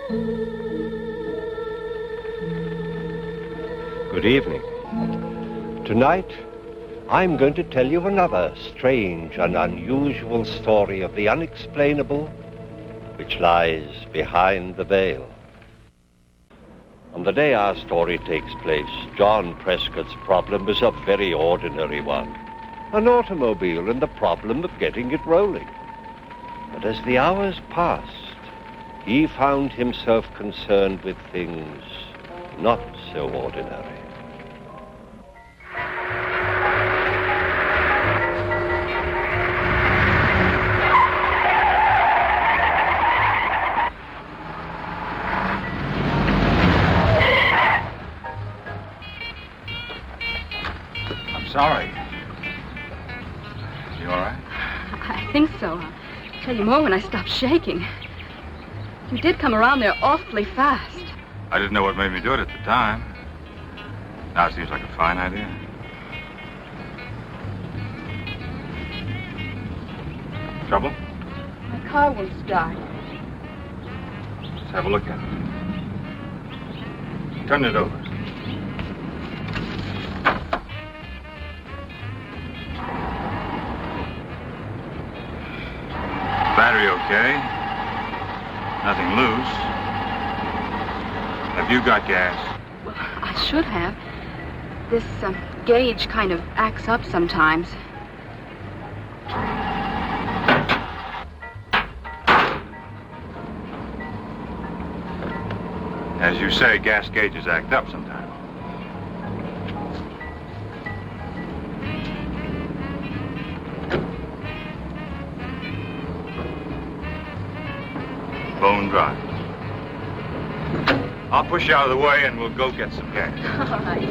Good evening. Tonight, I'm going to tell you another strange and unusual story of the unexplainable which lies behind the veil. On the day our story takes place, John Prescott's problem is a very ordinary one. An automobile and the problem of getting it rolling. But as the hours passed, he found himself concerned with things not so ordinary. Sorry. You all right? I think so. I'll tell you more when I stop shaking. You did come around there awfully fast. I didn't know what made me do it at the time. Now it seems like a fine idea. Trouble? My car won't start. Let's have a look at it. Turn it over. Battery okay. Nothing loose. Have you got gas? Well, I should have. This gauge kind of acts up sometimes. As you say, gas gauges act up sometimes. Bone dry. I'll push you out of the way and we'll go get some gas. All right.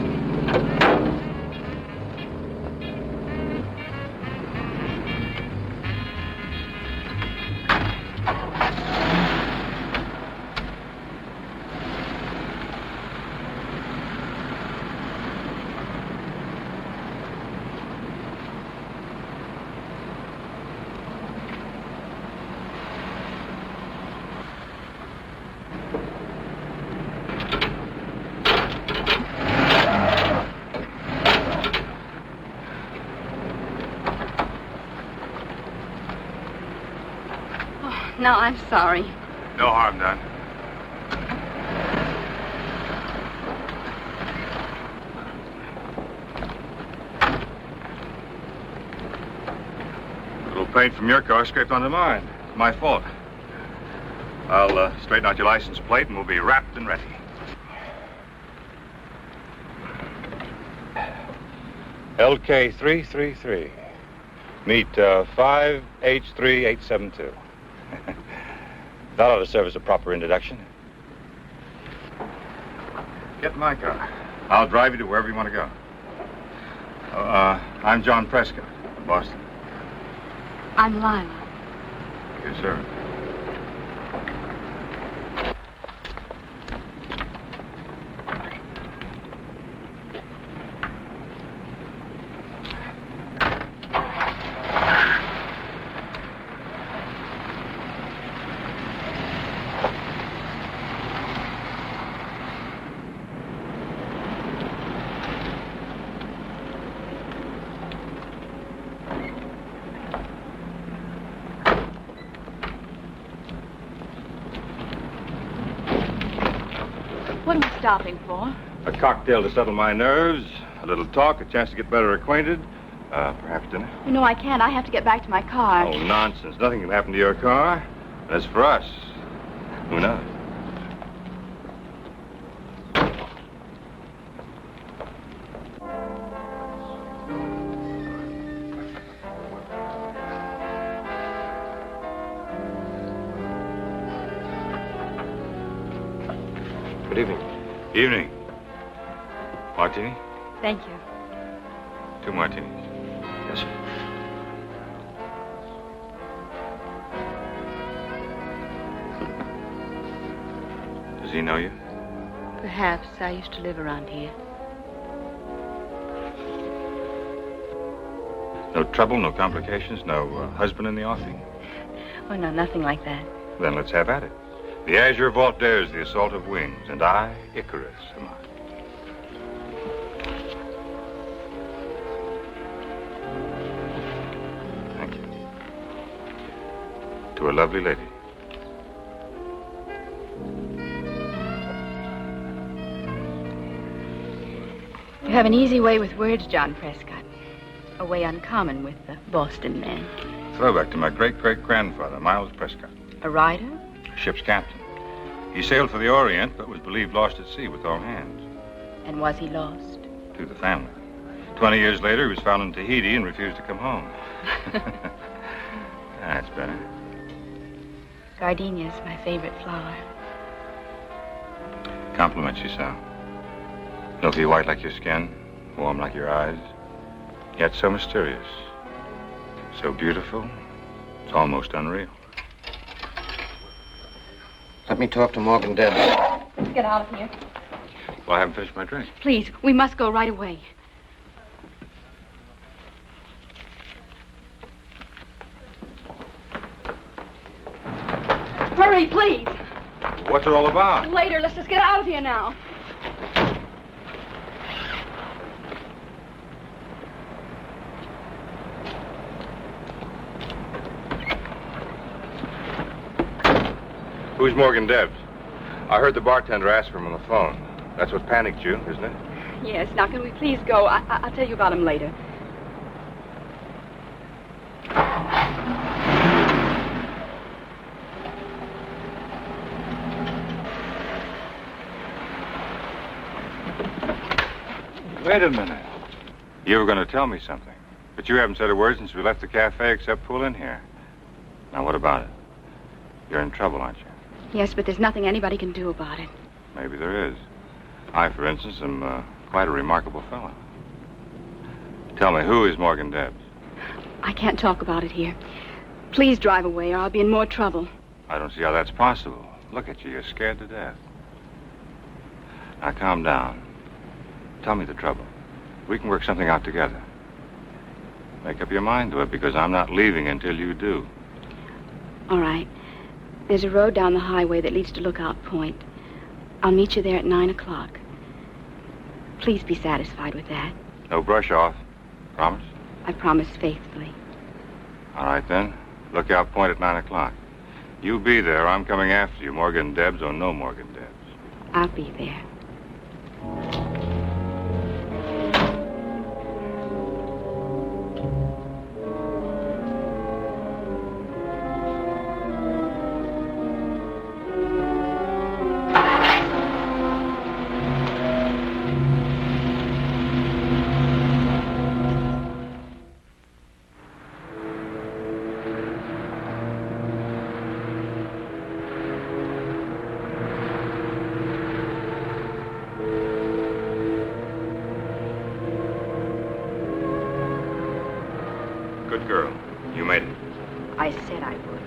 Now, I'm sorry. No harm done. A little paint from your car scraped onto mine. My fault. I'll straighten out your license plate and we'll be wrapped and ready. LK333. Meet 5H3872. That ought to serve as a proper introduction. Get in my car. I'll drive you to wherever you want to go. I'm John Prescott, from Boston. I'm Lila. Yes, sir. What am I stopping for? A cocktail to settle my nerves, a little talk, a chance to get better acquainted, perhaps dinner. You know, I can't. I have to get back to my car. Oh, nonsense. Nothing can happen to your car. As for us, who knows? Good evening. Evening. Martini? Thank you. 2 martinis. Yes, sir. Does he know you? Perhaps. I used to live around here. No trouble, no complications, no husband in the offing? Oh, no, nothing like that. Then let's have at it. The azure vault dares the assault of wings, and I, Icarus, am I. Thank you. To a lovely lady. You have an easy way with words, John Prescott. A way uncommon with the Boston men. Throwback to my great-great-grandfather, Miles Prescott. A rider? Ship's captain. He sailed for the Orient, but was believed lost at sea with all hands. And was he lost? To the family. 20 years later, he was found in Tahiti and refused to come home. That's better. Gardenia's my favorite flower. Compliments you, Sal. Milky white like your skin, warm like your eyes, yet so mysterious, so beautiful, it's almost unreal. Let me talk to Morgan Debs. Let's get out of here. Well, I haven't finished my drink. Please, we must go right away. Hurry, please. What's it all about? Later, let's just get out of here now. Who's Morgan Debs? I heard the bartender ask for him on the phone. That's what panicked you, isn't it? Yes, now can we please go? I'll tell you about him later. Wait a minute. You were going to tell me something, but you haven't said a word since we left the cafe except pull in here. Now, what about it? You're in trouble, aren't you? Yes, but there's nothing anybody can do about it. Maybe there is. I, for instance, am quite a remarkable fellow. Tell me, who is Morgan Debs? I can't talk about it here. Please drive away or I'll be in more trouble. I don't see how that's possible. Look at you, you're scared to death. Now, calm down. Tell me the trouble. We can work something out together. Make up your mind to it, because I'm not leaving until you do. All right. There's a road down the highway that leads to Lookout Point. I'll meet you there at 9 o'clock. Please be satisfied with that. No brush off. Promise? I promise faithfully. All right, then. Lookout Point at 9 o'clock. You be there. I'm coming after you, Morgan Debs or no Morgan Debs. I'll be there. Good girl. You made it. I said I would.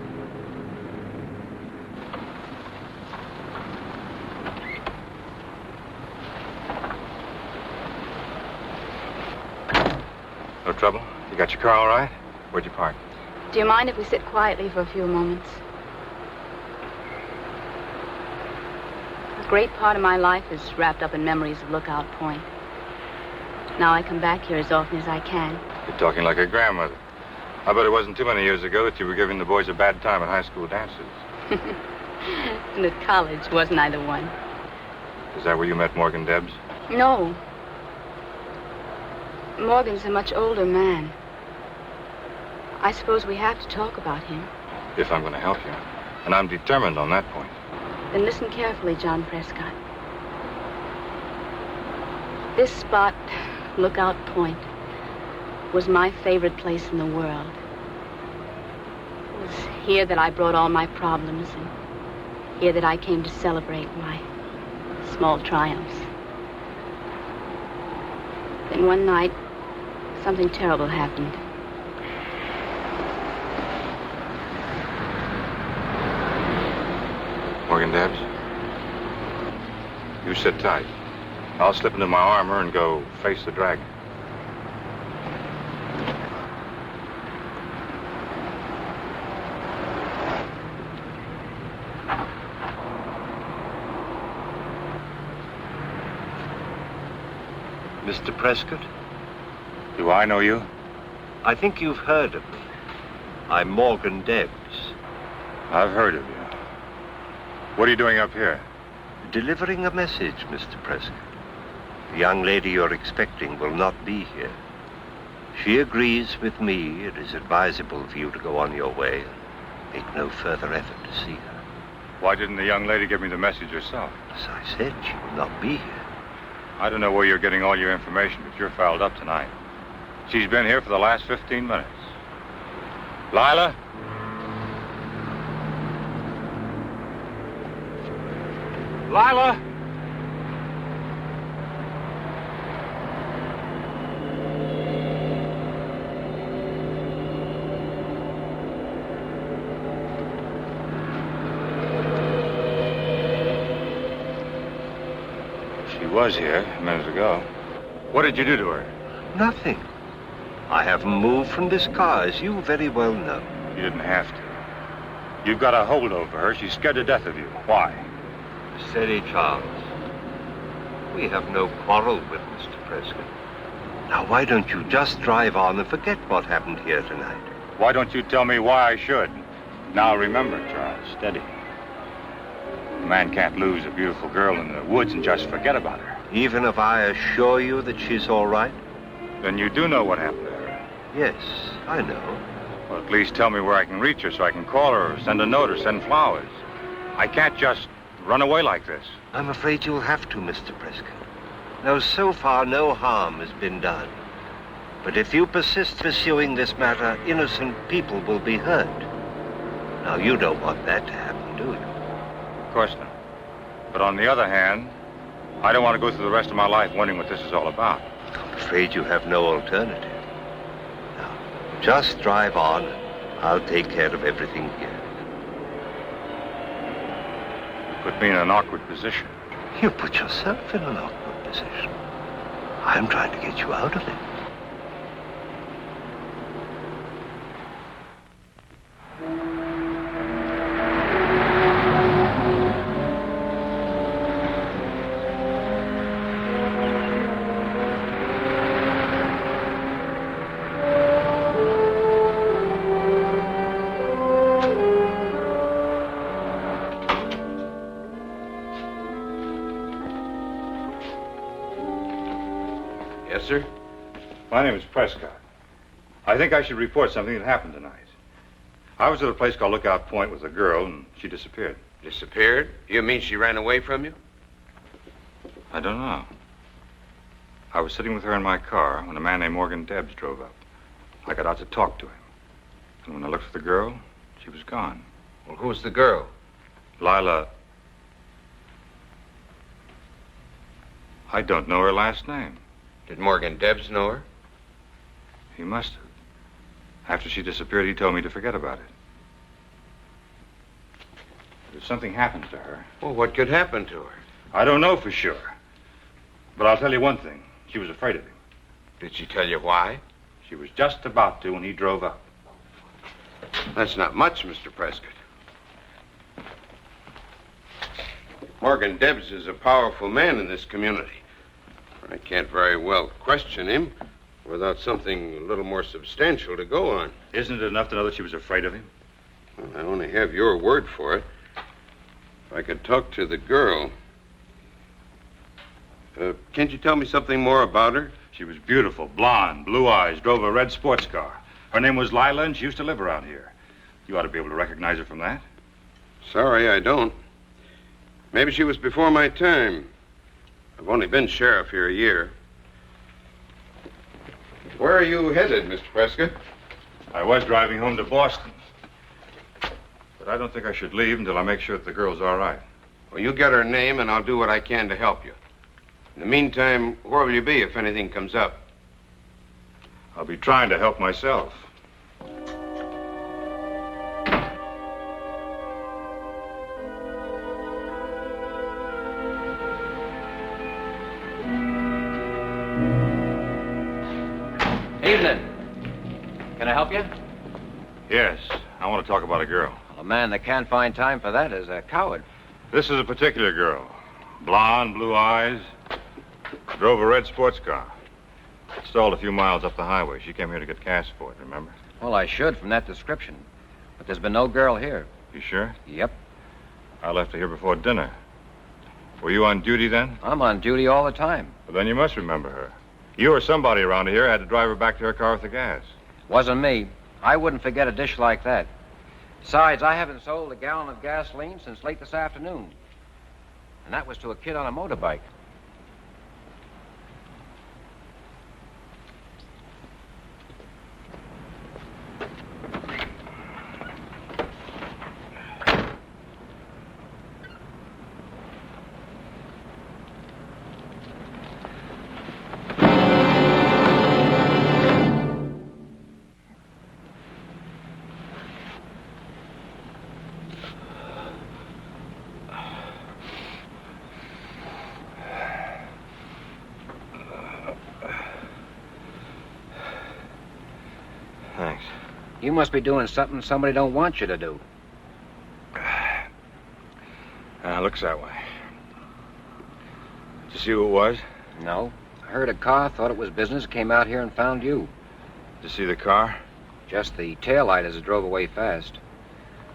No trouble? You got your car all right? Where'd you park? Do you mind if we sit quietly for a few moments? A great part of my life is wrapped up in memories of Lookout Point. Now I come back here as often as I can. You're talking like a grandmother. I bet it wasn't too many years ago that you were giving the boys a bad time at high school dances. And at college, wasn't I the one? Is that where you met Morgan Debs? No. Morgan's a much older man. I suppose we have to talk about him. If I'm going to help you. And I'm determined on that point. Then listen carefully, John Prescott. This spot, Lookout Point, was my favorite place in the world. It was here that I brought all my problems, and here that I came to celebrate my small triumphs. Then one night, something terrible happened. Morgan Debs? You sit tight. I'll slip into my armor and go face the dragon. Mr. Prescott? Do I know you? I think you've heard of me. I'm Morgan Debs. I've heard of you. What are you doing up here? Delivering a message, Mr. Prescott. The young lady you're expecting will not be here. She agrees with me it is advisable for you to go on your way and make no further effort to see her. Why didn't the young lady give me the message herself? As I said, she will not be here. I don't know where you're getting all your information, but you're fouled up tonight. She's been here for the last 15 minutes. Lila? Lila? She was here a minute ago. What did you do to her? Nothing. I haven't moved from this car, as you very well know. You didn't have to. You've got a hold over her. She's scared to death of you. Why? Steady, Charles. We have no quarrel with Mr. Prescott. Now, why don't you just drive on and forget what happened here tonight? Why don't you tell me why I should? Now remember, Charles, steady. A man can't lose a beautiful girl in the woods and just forget about her. Even if I assure you that she's all right? Then you do know what happened to her. Yes, I know. Well, at least tell me where I can reach her so I can call her or send a note or send flowers. I can't just run away like this. I'm afraid you'll have to, Mr. Prescott. Now, so far, no harm has been done. But if you persist pursuing this matter, innocent people will be hurt. Now, you don't want that to happen, do you? Of course not. But on the other hand, I don't want to go through the rest of my life wondering what this is all about. I'm afraid you have no alternative. Now, just drive on. I'll take care of everything here. You put me in an awkward position. You put yourself in an awkward position. I'm trying to get you out of it. Yes, sir? My name is Prescott. I think I should report something that happened tonight. I was at a place called Lookout Point with a girl, and she disappeared. Disappeared? You mean she ran away from you? I don't know. I was sitting with her in my car when a man named Morgan Debs drove up. I got out to talk to him. And when I looked for the girl, she was gone. Well, who's the girl? Lila. I don't know her last name. Did Morgan Debs know her? He must have. After she disappeared, he told me to forget about it. But if something happens to her... Well, what could happen to her? I don't know for sure. But I'll tell you one thing. She was afraid of him. Did she tell you why? She was just about to when he drove up. That's not much, Mr. Prescott. Morgan Debs is a powerful man in this community. I can't very well question him without something a little more substantial to go on. Isn't it enough to know that she was afraid of him? Well, I only have your word for it. If I could talk to the girl... can't you tell me something more about her? She was beautiful, blonde, blue eyes, drove a red sports car. Her name was Lila, and she used to live around here. You ought to be able to recognize her from that. Sorry, I don't. Maybe she was before my time. I've only been sheriff here a year. Where are you headed, Mr. Prescott? I was driving home to Boston. But I don't think I should leave until I make sure that the girl's all right. Well, you get her name, and I'll do what I can to help you. In the meantime, where will you be if anything comes up? I'll be trying to help myself. Evening. Can I help you? Yes, I want to talk about a girl. Well, a man that can't find time for that is a coward. This is a particular girl. Blonde, blue eyes. Drove a red sports car. Stalled a few miles up the highway. She came here to get gas for it, remember? Well, I should from that description. But there's been no girl here. You sure? Yep. I left her here before dinner. Were you on duty then? I'm on duty all the time. Well, then you must remember her. You or somebody around here had to drive her back to her car with the gas. Wasn't me. I wouldn't forget a dish like that. Besides, I haven't sold a gallon of gasoline since late this afternoon. And that was to a kid on a motorbike. Thanks. You must be doing something somebody don't want you to do. Looks that way. Did you see who it was? No. I heard a car, thought it was business, came out here and found you. Did you see the car? Just the taillight as it drove away fast.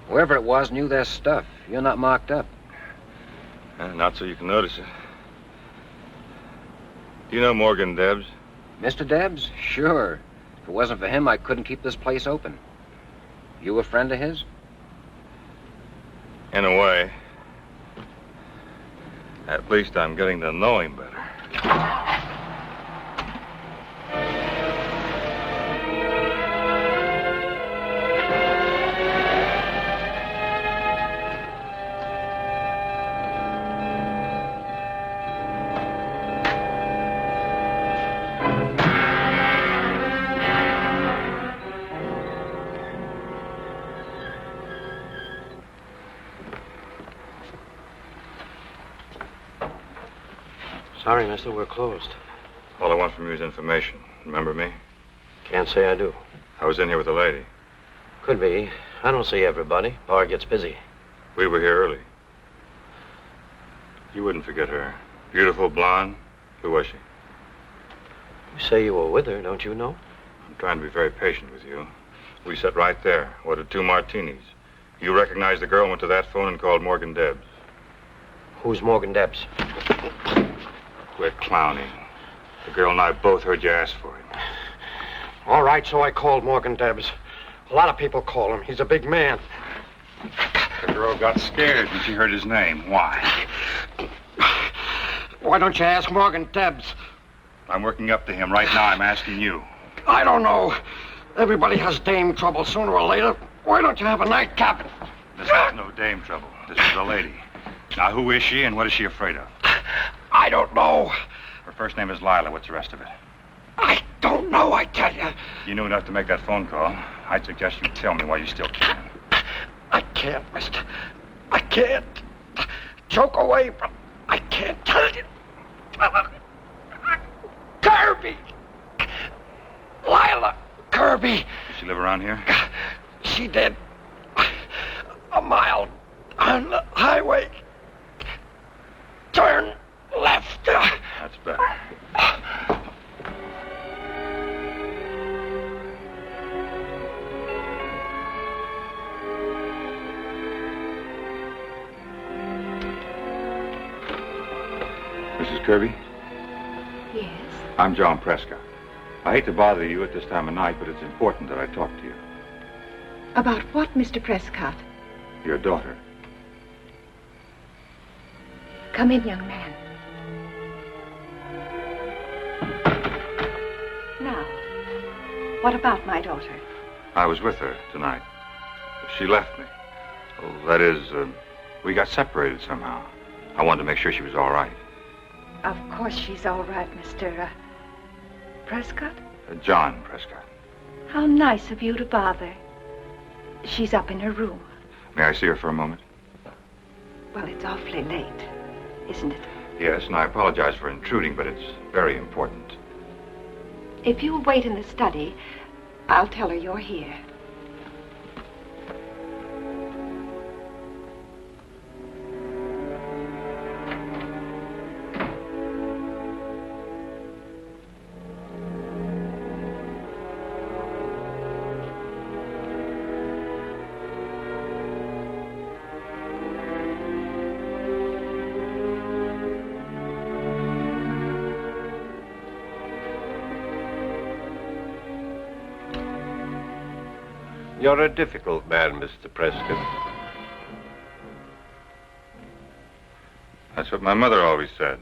Whoever it was knew their stuff. You're not marked up. Not so you can notice it. Do you know Morgan Debs? Mr. Debs? Sure. If it wasn't for him, I couldn't keep this place open. You a friend of his? In a way. At least I'm getting to know him better. Sorry, mister, we're closed. All I want from you is information. Remember me? Can't say I do. I was in here with a lady. Could be. I don't see everybody. Bar gets busy. We were here early. You wouldn't forget her. Beautiful, blonde. Who was she? You say you were with her, don't you know? I'm trying to be very patient with you. We sat right there, ordered 2 martinis. You recognized the girl, went to that phone and called Morgan Debs. Who's Morgan Debs? Quit clowning. The girl and I both heard you ask for him. All right, so I called Morgan Debs. A lot of people call him. He's a big man. The girl got scared when she heard his name. Why? Why don't you ask Morgan Debs? I'm working up to him right now. I'm asking you. I don't know. Everybody has dame trouble sooner or later. Why don't you have a nightcap? This is no dame trouble. This is a lady. Now, who is she and what is she afraid of? I don't know. Her first name is Lila. What's the rest of it? I don't know, I tell you. You knew enough to make that phone call. I'd suggest you tell me why you still can. I can't, mister. I can't. Joke away, but I can't tell you. Kirby! Lila Kirby. Does she live around here? She did. A mile on the highway. Turn left. That's better. Mrs. Kirby? Yes. I'm John Prescott. I hate to bother you at this time of night, but it's important that I talk to you. About what, Mr. Prescott? Your daughter. Come in, young man. Now, what about my daughter? I was with her tonight. She left me. Oh, that is, we got separated somehow. I wanted to make sure she was all right. Of course she's all right, Mr. Prescott. John Prescott. How nice of you to bother. She's up in her room. May I see her for a moment? Well, it's awfully late, isn't it? Yes, and I apologize for intruding, but it's very important. If you'll wait in the study, I'll tell her you're here. You're a difficult man, Mr. Prescott. That's what my mother always said.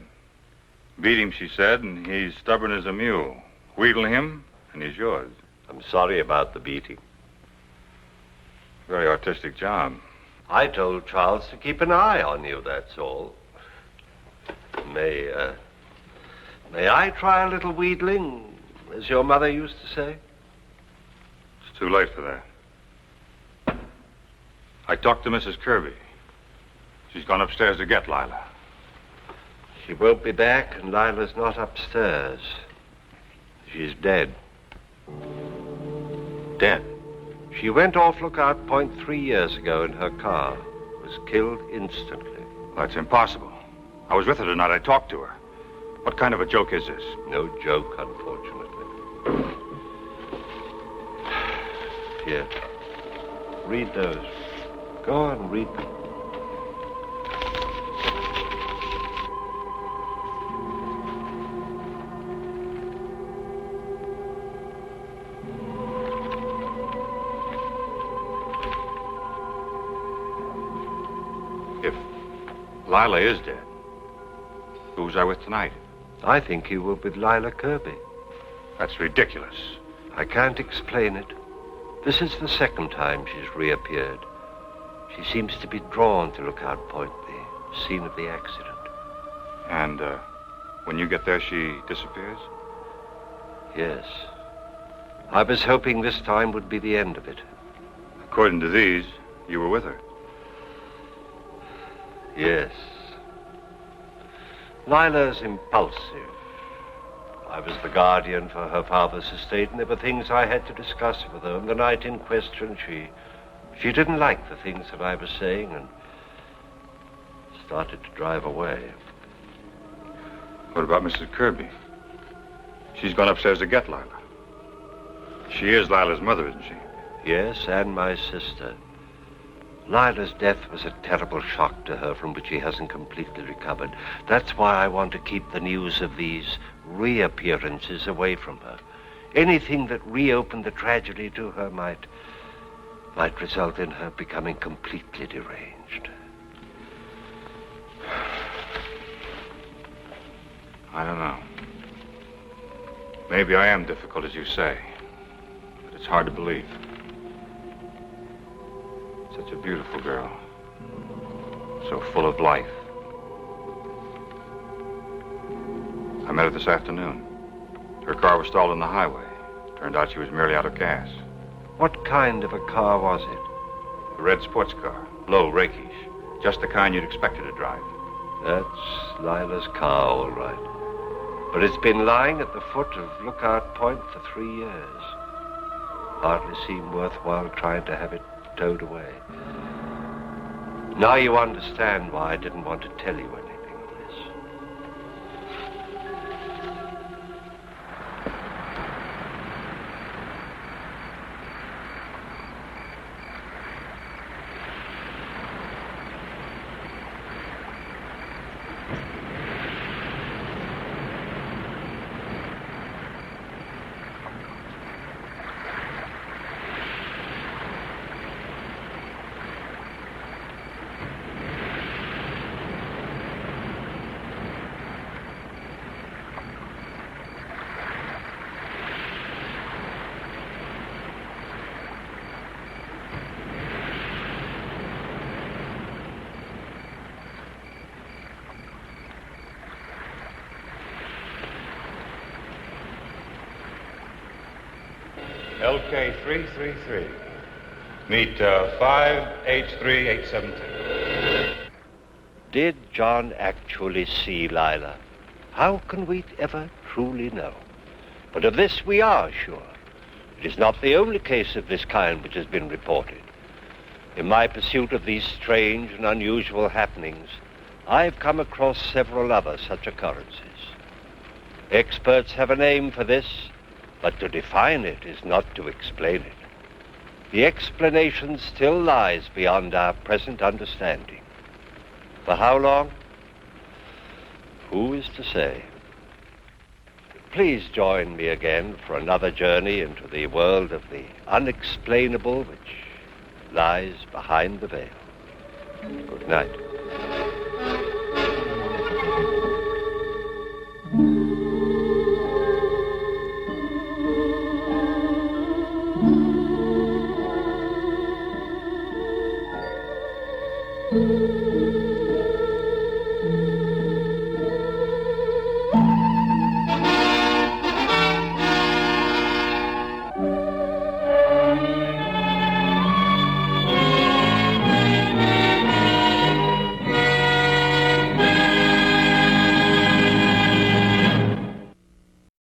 Beat him, she said, and he's stubborn as a mule. Wheedle him, and he's yours. I'm sorry about the beating. Very artistic job. I told Charles to keep an eye on you, that's all. May I try a little wheedling, as your mother used to say? It's too late for that. I talked to Mrs. Kirby. She's gone upstairs to get Lila. She won't be back, and Lila's not upstairs. She's dead. Dead? She went off Lookout Point 3 years ago in her car. Was killed instantly. That's impossible. I was with her tonight. I talked to her. What kind of a joke is this? No joke, unfortunately. Here. Read those. Go on, read them. If Lila is dead, who was I with tonight? I think you were with Lila Kirby. That's ridiculous. I can't explain it. This is the second time she's reappeared. She seems to be drawn to Lookout Point, the scene of the accident. And, when you get there, she disappears? Yes. I was hoping this time would be the end of it. According to these, you were with her. Yes. Lila's impulsive. I was the guardian for her father's estate, and there were things I had to discuss with her. On the night in question, she didn't like the things that I was saying and started to drive away. What about Mrs. Kirby? She's gone upstairs to get Lila. She is Lila's mother, isn't she? Yes, and my sister. Lila's death was a terrible shock to her from which she hasn't completely recovered. That's why I want to keep the news of these reappearances away from her. Anything that reopened the tragedy to her might result in her becoming completely deranged. I don't know. Maybe I am difficult, as you say. But it's hard to believe. Such a beautiful girl. So full of life. I met her this afternoon. Her car was stalled on the highway. Turned out she was merely out of gas. What kind of a car was it? A red sports car. Low, rakish. Just the kind you'd expect her to drive. That's Lila's car, all right. But it's been lying at the foot of Lookout Point for 3 years. Hardly seemed worthwhile trying to have it towed away. Now you understand why I didn't want to tell you anything of this. LK 333. Meet 5H3872. Did John actually see Lila? How can we ever truly know? But of this we are sure. It is not the only case of this kind which has been reported. In my pursuit of these strange and unusual happenings, I've come across several other such occurrences. Experts have a name for this, but to define it is not to explain it. The explanation still lies beyond our present understanding. For how long? Who is to say? please join me again for another journey into the world of the unexplainable which lies behind the veil. Good night. Thank you.